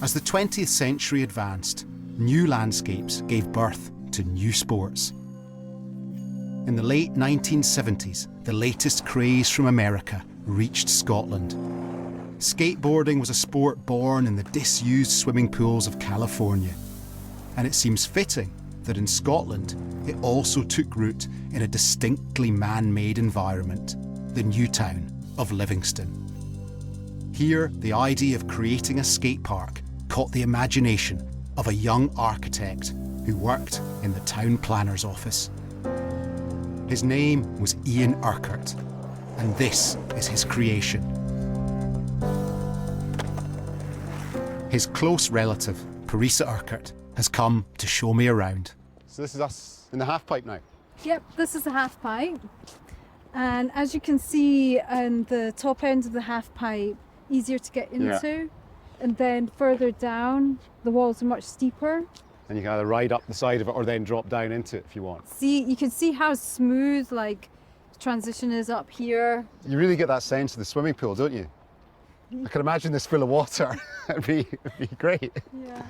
As the 20th century advanced, new landscapes gave birth to new sports. In the late 1970s, the latest craze from America reached Scotland. Skateboarding was a sport born in the disused swimming pools of California. And it seems fitting that in Scotland, it also took root in a distinctly man-made environment, the new town of Livingston. Here, the idea of creating a skate park caught the imagination of a young architect who worked in the town planner's office. His name was Ian Urquhart, and this is his creation. His close relative, Parisa Urquhart, has come to show me around. So this is us in the half pipe now? Yep, this is the half pipe. And as you can see in the top end of the half pipe, easier to get into. Yeah. And then further down, the walls are much steeper. And you can either ride up the side of it or then drop down into it if you want. See, you can see how smooth the transition is up here. You really get that sense of the swimming pool, don't you? I can imagine this full of water. it'd be great. Yeah.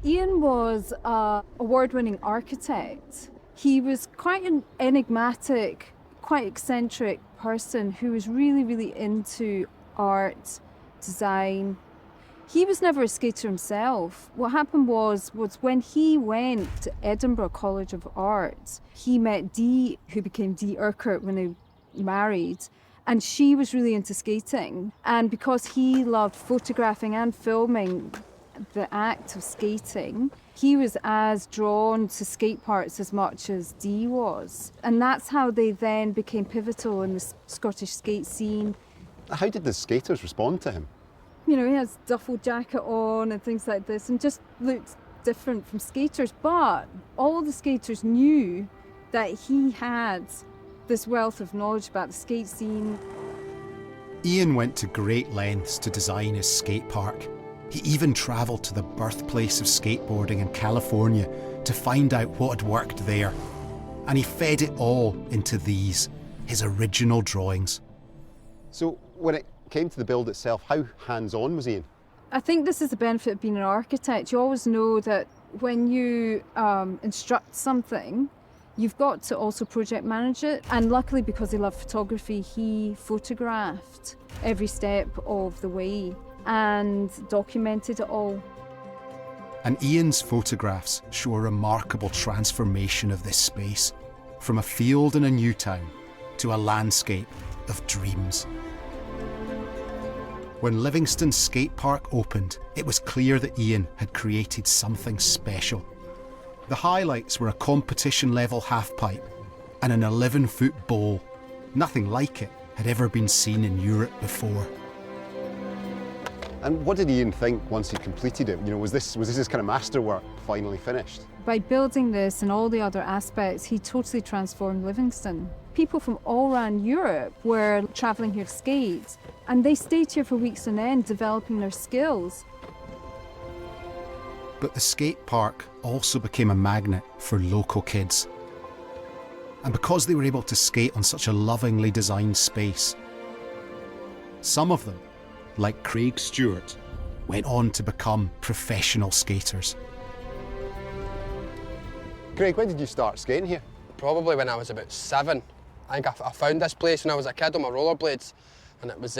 Ian was an award-winning architect. He was quite an enigmatic, quite eccentric person who was really, really into art, design. He was never a skater himself. What happened was when he went to Edinburgh College of Art, he met Dee, who became Dee Urquhart when they married, and she was really into skating. And because he loved photographing and filming the act of skating, he was as drawn to skate parks as much as Dee was. And that's how they then became pivotal in the Scottish skate scene. How did the skaters respond to him? You know, he has duffel jacket on and things like this and just looked different from skaters. But all the skaters knew that he had this wealth of knowledge about the skate scene. Ian went to great lengths to design his skate park. He even travelled to the birthplace of skateboarding in California to find out what had worked there. And he fed it all into these, his original drawings. So when it came to the build itself, how hands-on was Ian? I think this is the benefit of being an architect. You always know that when you instruct something, you've got to also project manage it. And luckily, because he loved photography, he photographed every step of the way and documented it all. And Ian's photographs show a remarkable transformation of this space, from a field in a new town to a landscape of dreams. When Livingston skate park opened, it was clear that Ian had created something special. The highlights were a competition-level half-pipe and an 11-foot bowl. Nothing like it had ever been seen in Europe before. And what did Ian think once he completed it? You know, was this his kind of masterwork finally finished? By building this and all the other aspects, he totally transformed Livingston. People from all around Europe were travelling here to skate, and they stayed here for weeks on end, developing their skills. But the skate park also became a magnet for local kids. And because they were able to skate on such a lovingly designed space, some of them, like Craig Stewart, went on to become professional skaters. Craig, when did you start skating here? Probably when I was about 7. I think I found this place when I was a kid on my rollerblades, and it was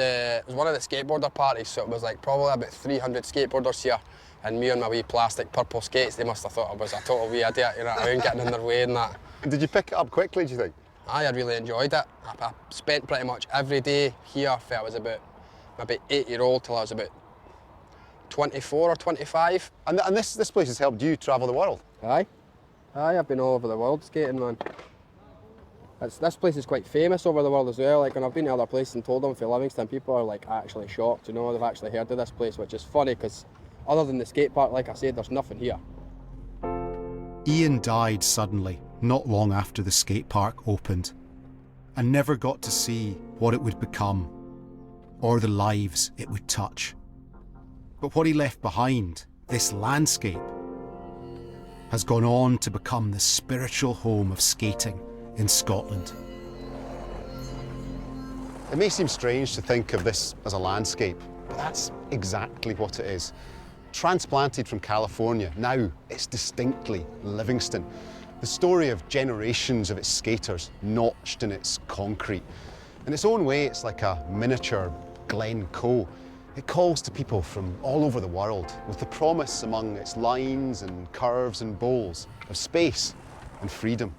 one of the skateboarder parties, so it was like probably about 300 skateboarders here, and me on my wee plastic purple skates, they must have thought I was a total wee idiot, you know what I mean, getting in their way and that. Did you pick it up quickly, do you think? I really enjoyed it. I spent pretty much every day here for I was about maybe 8-year-old till I was about 24 or 25. And this place has helped you travel the world? Aye, I've been all over the world skating, man. This place is quite famous over the world as well. Like when I've been to other places and told them for Livingston, people are like actually shocked, you know, they've actually heard of this place, which is funny because other than the skate park, like I said, there's nothing here. Ian died suddenly, not long after the skate park opened, and never got to see what it would become, or the lives it would touch. But what he left behind, this landscape, has gone on to become the spiritual home of skating in Scotland. It may seem strange to think of this as a landscape, but that's exactly what it is. Transplanted from California, now it's distinctly Livingston. The story of generations of its skaters notched in its concrete. In its own way, it's like a miniature Glen Coe. It calls to people from all over the world with the promise among its lines and curves and bowls of space and freedom.